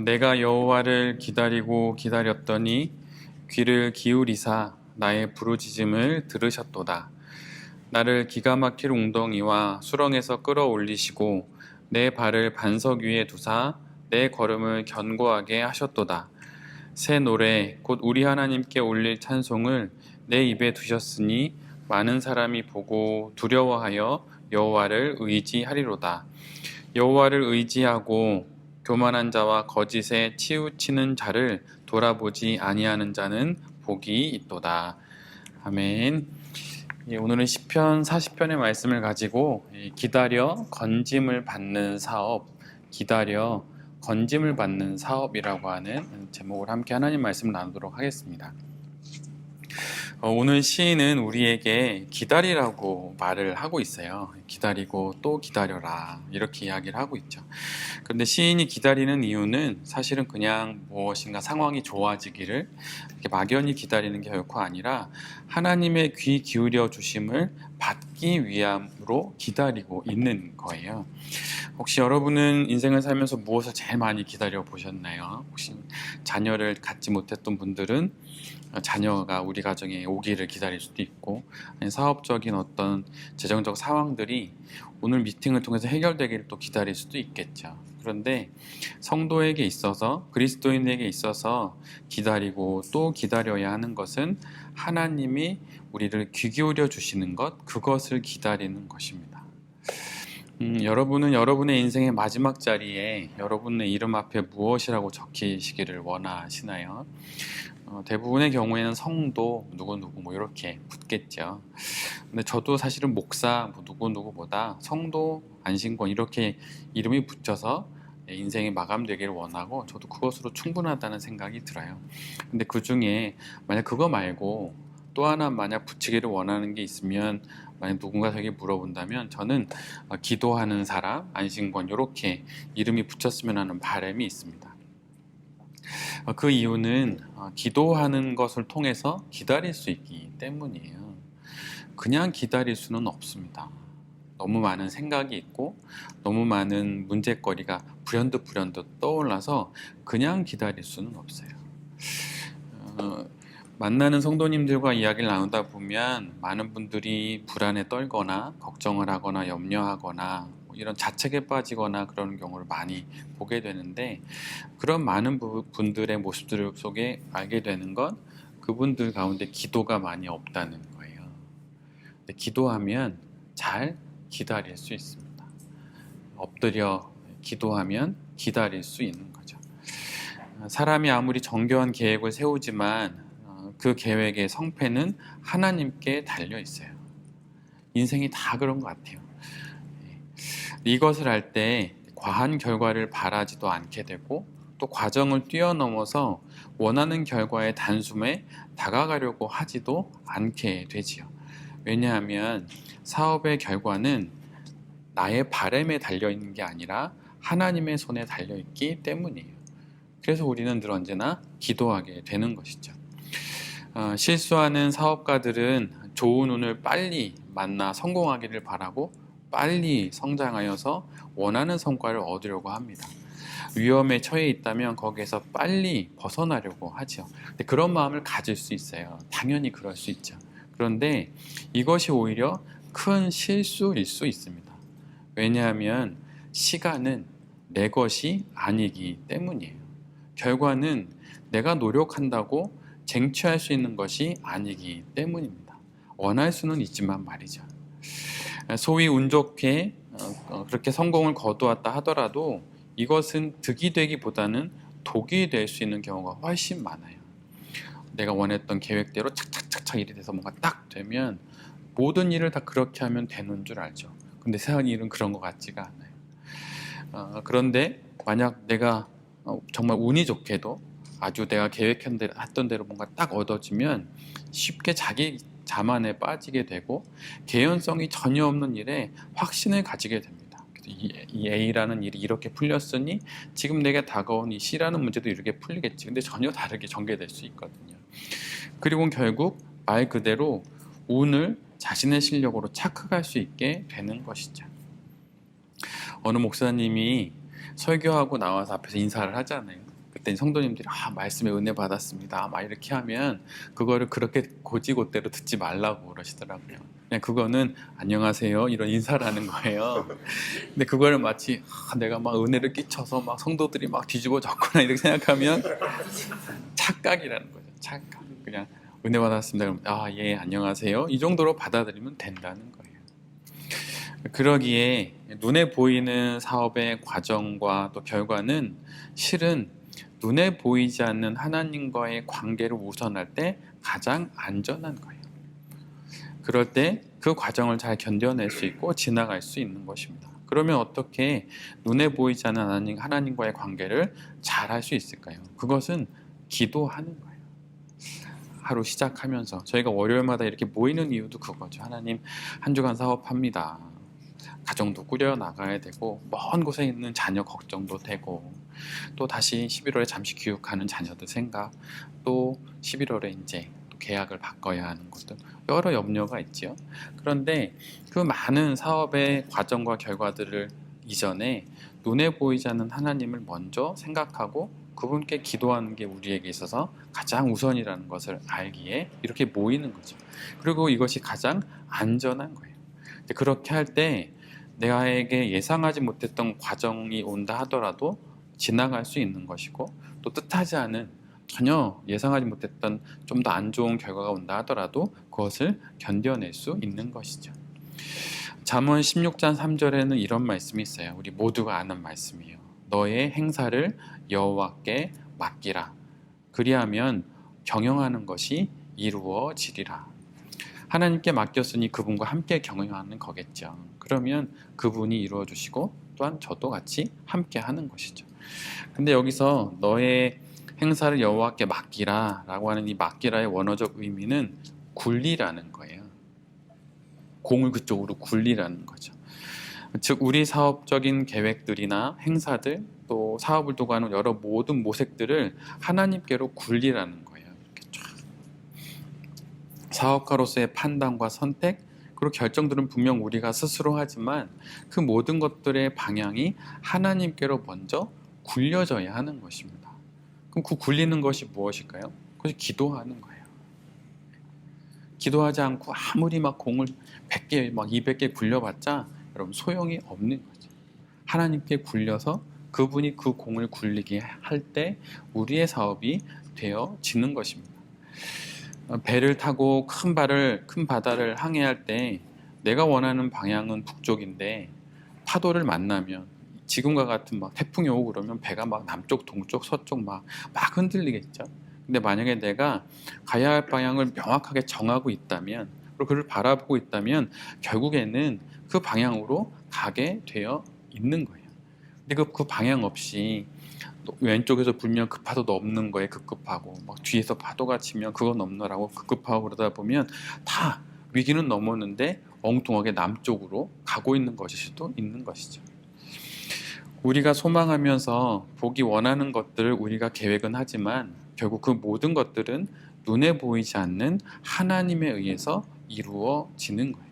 내가 여호와를 기다리고 기다렸더니 귀를 기울이사 나의 부르짖음을 들으셨도다. 나를 기가 막힐 웅덩이와 수렁에서 끌어올리시고 내 발을 반석 위에 두사 내 걸음을 견고하게 하셨도다. 새 노래 곧 우리 하나님께 올릴 찬송을 내 입에 두셨으니 많은 사람이 보고 두려워하여 여호와를 의지하리로다. 여호와를 의지하고 교만한 자와 거짓에 치우치는 자를 돌아보지 아니하는 자는 복이 있도다. 아멘. 오늘은 시편 40편의 말씀을 가지고 기다려 건짐을 받는 사업, 기다려 건짐을 받는 사업이라고 하는 제목을 함께 하나님 말씀을 나누도록 하겠습니다. 오늘 시인은 우리에게 기다리라고 말을 하고 있어요. 기다리고 또 기다려라 이렇게 이야기를 하고 있죠. 그런데 시인이 기다리는 이유는 사실은 그냥 무엇인가 상황이 좋아지기를 이렇게 막연히 기다리는 게 결코 아니라 하나님의 귀 기울여 주심을 받기 위함으로 기다리고 있는 거예요. 혹시 여러분은 인생을 살면서 무엇을 제일 많이 기다려 보셨나요? 혹시 자녀를 갖지 못했던 분들은 자녀가 우리 가정에 오기를 기다릴 수도 있고, 사업적인 어떤 재정적 상황들이 오늘 미팅을 통해서 해결되기를 또 기다릴 수도 있겠죠. 그런데 성도에게 있어서, 그리스도인에게 있어서 기다리고 또 기다려야 하는 것은 하나님이 우리를 귀 기울여 주시는 것, 그것을 기다리는 것입니다. 여러분은 여러분의 인생의 마지막 자리에 여러분의 이름 앞에 무엇이라고 적히시기를 원하시나요? 대부분의 경우에는 성도 누구누구 뭐 이렇게 붙겠죠. 근데 저도 사실은 목사 뭐 누구누구보다 성도 안신권 이렇게 이름이 붙여서 인생이 마감되기를 원하고 저도 그것으로 충분하다는 생각이 들어요. 근데 그 중에 만약 그거 말고 또 하나 만약 붙이기를 원하는 게 있으면 만약 누군가 저에게 물어본다면 저는 기도하는 사람, 안신권 이렇게 이름이 붙였으면 하는 바람이 있습니다. 그 이유는 기도하는 것을 통해서 기다릴 수 있기 때문이에요. 그냥 기다릴 수는 없습니다. 너무 많은 생각이 있고 너무 많은 문제거리가 불현듯 떠올라서 그냥 기다릴 수는 없어요. 만나는 성도님들과 이야기를 나누다 보면 많은 분들이 불안에 떨거나 걱정을 하거나 염려하거나 이런 자책에 빠지거나 그런 경우를 많이 보게 되는데, 그런 많은 분들의 모습들 속에 알게 되는 건 그분들 가운데 기도가 많이 없다는 거예요. 근데 기도하면 잘 기다릴 수 있습니다. 엎드려 기도하면 기다릴 수 있는 거죠. 사람이 아무리 정교한 계획을 세우지만 그 계획의 성패는 하나님께 달려 있어요. 인생이 다 그런 것 같아요. 이것을 할 때 과한 결과를 바라지도 않게 되고 또 과정을 뛰어넘어서 원하는 결과의 단숨에 다가가려고 하지도 않게 되지요. 왜냐하면 사업의 결과는 나의 바람에 달려있는 게 아니라 하나님의 손에 달려있기 때문이에요. 그래서 우리는 늘 언제나 기도하게 되는 것이죠. 실수하는 사업가들은 좋은 운을 빨리 만나 성공하기를 바라고 빨리 성장하여서 원하는 성과를 얻으려고 합니다. 위험에 처해 있다면 거기에서 빨리 벗어나려고 하죠. 근데 그런 마음을 가질 수 있어요. 당연히 그럴 수 있죠. 그런데 이것이 오히려 큰 실수일 수 있습니다. 왜냐하면 시간은 내 것이 아니기 때문이에요. 결과는 내가 노력한다고 쟁취할 수 있는 것이 아니기 때문입니다. 원할 수는 있지만 말이죠. 소위 운 좋게 그렇게 성공을 거두었다 하더라도 이것은 득이 되기보다는 독이 될 수 있는 경우가 훨씬 많아요. 내가 원했던 계획대로 착착착착 일이 돼서 뭔가 딱 되면 모든 일을 다 그렇게 하면 되는 줄 알죠. 근데 세상 일은 그런 것 같지가 않아요. 그런데 만약 내가 정말 운이 좋게도 아주 내가 계획했던 대로 뭔가 딱 얻어지면 쉽게 자기 자만에 빠지게 되고 개연성이 전혀 없는 일에 확신을 가지게 됩니다. 이 A라는 일이 이렇게 풀렸으니 지금 내게 다가온 이 C라는 문제도 이렇게 풀리겠지. 근데 전혀 다르게 전개될 수 있거든요. 그리고 결국 말 그대로 운을 자신의 실력으로 착각할 수 있게 되는 것이죠. 어느 목사님이 설교하고 나와서 앞에서 인사를 하잖아요. 그때 성도님들이 말씀에 은혜 받았습니다 막 이렇게 하면 그거를 그렇게 곧이곧대로 듣지 말라고 그러시더라고요. 그냥 그거는 안녕하세요 이런 인사를 하는 거예요. 근데 그거를 마치 내가 막 은혜를 끼쳐서 막 성도들이 막 뒤집어졌구나 이렇게 생각하면 착각이라는 거죠. 착각. 그냥 은혜 받았습니다. 그럼 예 안녕하세요 이 정도로 받아들이면 된다는 거예요. 그러기에 눈에 보이는 사업의 과정과 또 결과는 실은 눈에 보이지 않는 하나님과의 관계를 우선할 때 가장 안전한 거예요. 그럴 때 그 과정을 잘 견뎌낼 수 있고 지나갈 수 있는 것입니다. 그러면 어떻게 눈에 보이지 않는 하나님과의 관계를 잘 할 수 있을까요? 그것은 기도하는 거예요. 하루 시작하면서 저희가 월요일마다 이렇게 모이는 이유도 그거죠. 하나님 한 주간 사업합니다. 가정도 꾸려 나가야 되고 먼 곳에 있는 자녀 걱정도 되고 또 다시 11월에 잠시 귀국하는 자녀들 생각 또 11월에 이제 또 계약을 바꿔야 하는 것들 여러 염려가 있지요. 그런데 그 많은 사업의 과정과 결과들을 이전에 눈에 보이지 않는 하나님을 먼저 생각하고 그분께 기도하는 게 우리에게 있어서 가장 우선이라는 것을 알기에 이렇게 모이는 거죠. 그리고 이것이 가장 안전한 거예요. 그렇게 할 때 내가에게 예상하지 못했던 과정이 온다 하더라도 지나갈 수 있는 것이고 또 뜻하지 않은 전혀 예상하지 못했던 좀 더 안 좋은 결과가 온다 하더라도 그것을 견뎌낼 수 있는 것이죠. 잠언 16장 3절에는 이런 말씀이 있어요. 우리 모두가 아는 말씀이에요. 너의 행사를 여호와께 맡기라. 그리하면 경영하는 것이 이루어지리라. 하나님께 맡겼으니 그분과 함께 경영하는 거겠죠. 그러면 그분이 이루어 주시고 또한 저도 같이 함께 하는 것이죠. 근데 여기서 너의 행사를 여호와께 맡기라 라고 하는 이 맡기라의 원어적 의미는 굴리라는 거예요. 공을 그쪽으로 굴리라는 거죠. 즉 우리 사업적인 계획들이나 행사들 또 사업을 두고 하는 여러 모든 모색들을 하나님께로 굴리라는 거예요. 이렇게 쫙. 사업가로서의 판단과 선택 그리고 결정들은 분명 우리가 스스로 하지만 그 모든 것들의 방향이 하나님께로 먼저 굴려져야 하는 것입니다. 그럼 그 굴리는 것이 무엇일까요? 그것이 기도하는 거예요. 기도하지 않고 아무리 막 공을 100개 막 200개 굴려봤자 여러분 소용이 없는 거죠. 하나님께 굴려서 그분이 그 공을 굴리게 할 때 우리의 사업이 되어지는 것입니다. 배를 타고 큰 바다를 항해할 때 내가 원하는 방향은 북쪽인데 파도를 만나면 지금과 같은 막 태풍이 오고 그러면 배가 막 남쪽, 동쪽, 서쪽 막 흔들리겠죠. 근데 만약에 내가 가야 할 방향을 명확하게 정하고 있다면 그리고 그를 바라보고 있다면 결국에는 그 방향으로 가게 되어 있는 거예요. 근데 그 방향 없이 왼쪽에서 불면 그 파도도 없는 거에 급급하고 막 뒤에서 파도가 치면 그건 넘느라고 급급하고 그러다 보면 다 위기는 넘었는데 엉뚱하게 남쪽으로 가고 있는 것일 수도 있는 것이죠. 우리가 소망하면서 보기 원하는 것들을 우리가 계획은 하지만 결국 그 모든 것들은 눈에 보이지 않는 하나님에 의해서 이루어지는 거예요.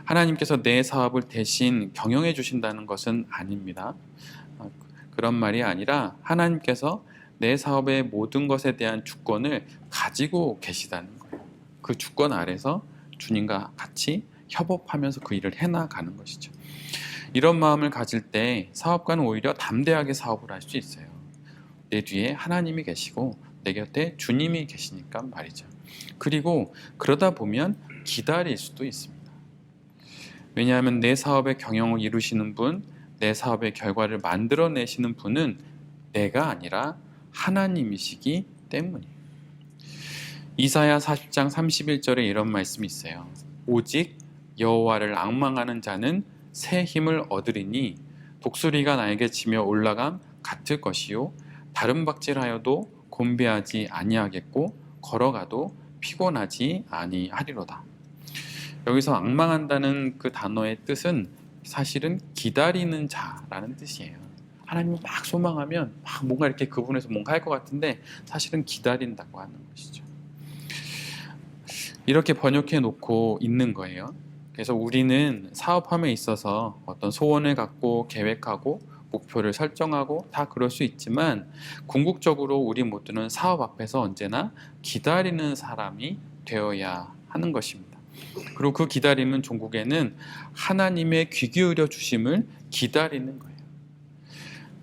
하나님께서 내 사업을 대신 경영해 주신다는 것은 아닙니다. 그런 말이 아니라 하나님께서 내 사업의 모든 것에 대한 주권을 가지고 계시다는 거예요. 그 주권 아래서 주님과 같이 협업하면서 그 일을 해나가는 것이죠. 이런 마음을 가질 때 사업가는 오히려 담대하게 사업을 할 수 있어요. 내 뒤에 하나님이 계시고 내 곁에 주님이 계시니까 말이죠. 그리고 그러다 보면 기다릴 수도 있습니다. 왜냐하면 내 사업의 경영을 이루시는 분, 내 사업의 결과를 만들어내시는 분은 내가 아니라 하나님이시기 때문이에요. 이사야 40장 31절에 이런 말씀이 있어요. 오직 여호와를 앙망하는 자는 새 힘을 얻으리니 독수리가 나에게 치며 올라감 같을 것이요 다른 박질하여도 곤배하지 아니하겠고 걸어가도 피곤하지 아니하리로다. 여기서 앙망한다는 그 단어의 뜻은 사실은 기다리는 자라는 뜻이에요. 하나님을 막 소망하면 막 뭔가 이렇게 그분에서 뭔가 할 것 같은데 사실은 기다린다고 하는 것이죠. 이렇게 번역해 놓고 있는 거예요. 그래서 우리는 사업함에 있어서 어떤 소원을 갖고 계획하고 목표를 설정하고 다 그럴 수 있지만 궁극적으로 우리 모두는 사업 앞에서 언제나 기다리는 사람이 되어야 하는 것입니다. 그리고 그 기다림은 종국에는 하나님의 귀 기울여 주심을 기다리는 거예요.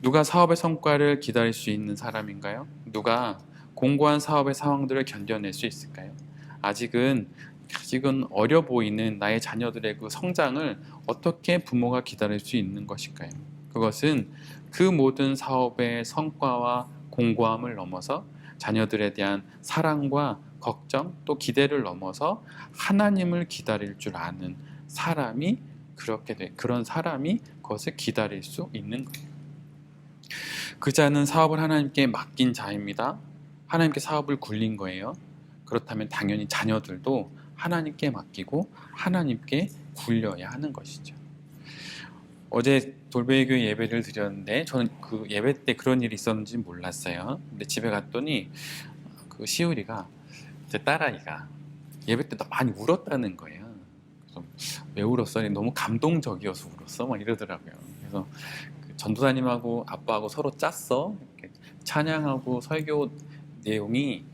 누가 사업의 성과를 기다릴 수 있는 사람인가요? 누가 공고한 사업의 상황들을 견뎌낼 수 있을까요? 아직은 어려 보이는 나의 자녀들의 그 성장을 어떻게 부모가 기다릴 수 있는 것일까요? 그것은 그 모든 사업의 성과와 공고함을 넘어서 자녀들에 대한 사랑과 걱정 또 기대를 넘어서 하나님을 기다릴 줄 아는 사람이 그런 사람이 그것을 기다릴 수 있는 거예요. 그 자는 사업을 하나님께 맡긴 자입니다. 하나님께 사업을 굴린 거예요. 그렇다면 당연히 자녀들도 하나님께 맡기고 하나님께 굴려야 하는 것이죠. 어제 돌베이교회 예배를 드렸는데 저는 그 예배 때 그런 일이 있었는지 몰랐어요. 근데 집에 갔더니 그 시우리가 제 딸아이가 예배 때 많이 울었다는 거예요. 그래서 왜 울었어? 너무 감동적이어서 울었어? 막 이러더라고요. 그래서 그 전도사님하고 아빠하고 서로 짰어. 이렇게 찬양하고 설교 내용이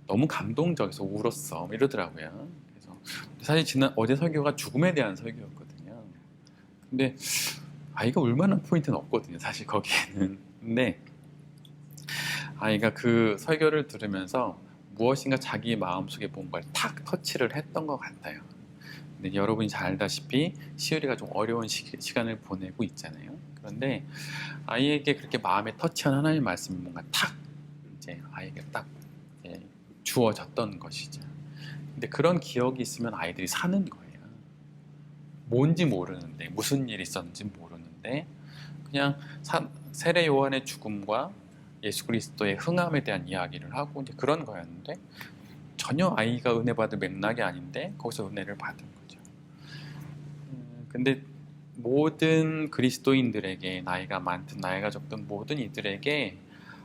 너무 감동적이어서 울었어. 이러더라고요. 그래서 사실 어제 설교가 죽음에 대한 설교였거든요. 근데 아이가 울 만한 포인트는 없거든요. 사실 거기에는. 근데 아이가 그 설교를 들으면서 무엇인가 자기 마음속에 뭔가를 탁 터치를 했던 것 같아요. 근데 여러분이 잘 알다시피 시우리가 좀 어려운 시간을 보내고 있잖아요. 그런데 아이에게 그렇게 마음에 터치한 하나님의 말씀이 뭔가 탁 이제 아이에게 딱 주어졌던 것이죠. 근데 그런 기억이 있으면 아이들이 사는 거예요. 뭔지 모르는데, 무슨 일이 있었는지 모르는데 그냥 세례 요한의 죽음과 예수 그리스도의 흥함에 대한 이야기를 하고 이제 그런 거였는데 전혀 아이가 은혜 받을 맥락이 아닌데 거기서 은혜를 받은 거죠. 근데 모든 그리스도인들에게 나이가 많든 나이가 적든 모든 이들에게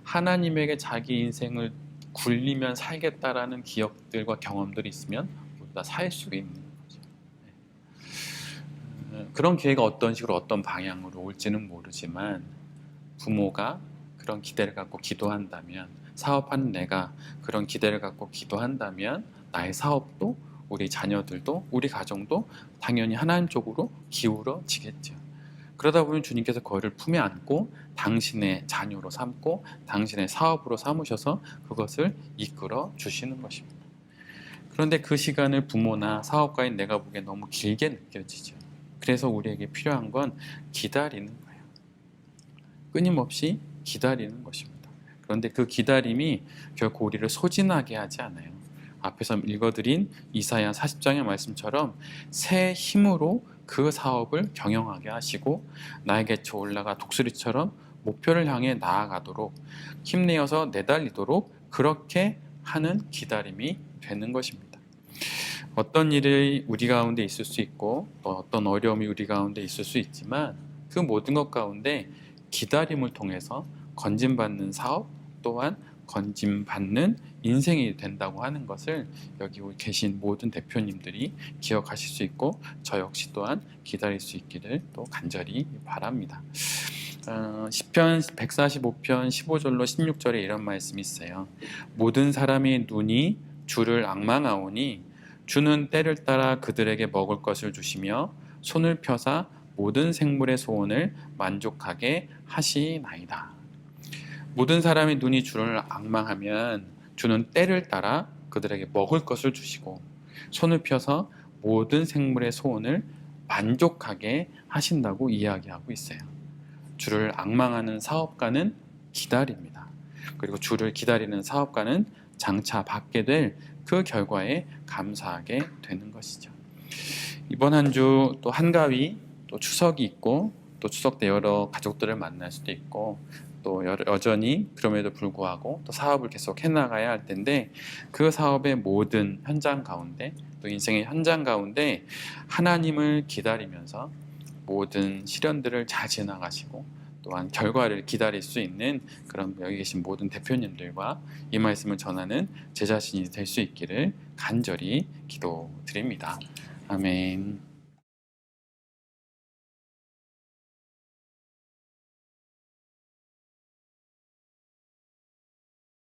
하나님에게 자기 인생을 굴리면 살겠다라는 기억들과 경험들이 있으면 모두 다 살 수 있는 거죠. 그런 기회가 어떤 식으로 어떤 방향으로 올지는 모르지만 부모가 그런 기대를 갖고 기도한다면 사업하는 내가 그런 기대를 갖고 기도한다면 나의 사업도 우리 자녀들도 우리 가정도 당연히 하나님 쪽으로 기울어지겠죠. 그러다 보면 주님께서 그를 품에 안고 당신의 자녀로 삼고 당신의 사업으로 삼으셔서 그것을 이끌어 주시는 것입니다. 그런데 그 시간을 부모나 사업가인 내가 보기엔 너무 길게 느껴지죠. 그래서 우리에게 필요한 건 기다리는 거예요. 끊임없이 기다리는 것입니다. 그런데 그 기다림이 결코 우리를 소진하게 하지 않아요. 앞에서 읽어드린 이사야 40장의 말씀처럼 새 힘으로 그 사업을 경영하게 하시고 나의 곁에 올라가 독수리처럼 목표를 향해 나아가도록 힘내어서 내달리도록 그렇게 하는 기다림이 되는 것입니다. 어떤 일이 우리 가운데 있을 수 있고 또 어떤 어려움이 우리 가운데 있을 수 있지만 그 모든 것 가운데 기다림을 통해서 건진받는 사업 또한 건진받는 인생이 된다고 하는 것을 여기 계신 모든 대표님들이 기억하실 수 있고 저 역시 또한 기다릴 수 있기를 또 간절히 바랍니다. 시편 145편 15절로 16절에 이런 말씀이 있어요. 모든 사람의 눈이 주를 앙망하오니 주는 때를 따라 그들에게 먹을 것을 주시며 손을 펴사 모든 생물의 소원을 만족하게 하시나이다. 모든 사람의 눈이 주를 앙망하면 주는 때를 따라 그들에게 먹을 것을 주시고 손을 펴서 모든 생물의 소원을 만족하게 하신다고 이야기하고 있어요. 주를 앙망하는 사업가는 기다립니다. 그리고 주를 기다리는 사업가는 장차 받게 될 그 결과에 감사하게 되는 것이죠. 이번 한 주 또 한가위 또 추석이 있고 또 추석 때 여러 가족들을 만날 수도 있고 또 여전히 그럼에도 불구하고 또 사업을 계속 해나가야 할 텐데 그 사업의 모든 현장 가운데 또 인생의 현장 가운데 하나님을 기다리면서 모든 시련들을 잘 지나가시고 또한 결과를 기다릴 수 있는 그런 여기 계신 모든 대표님들과 이 말씀을 전하는 제 자신이 될 수 있기를 간절히 기도드립니다. 아멘.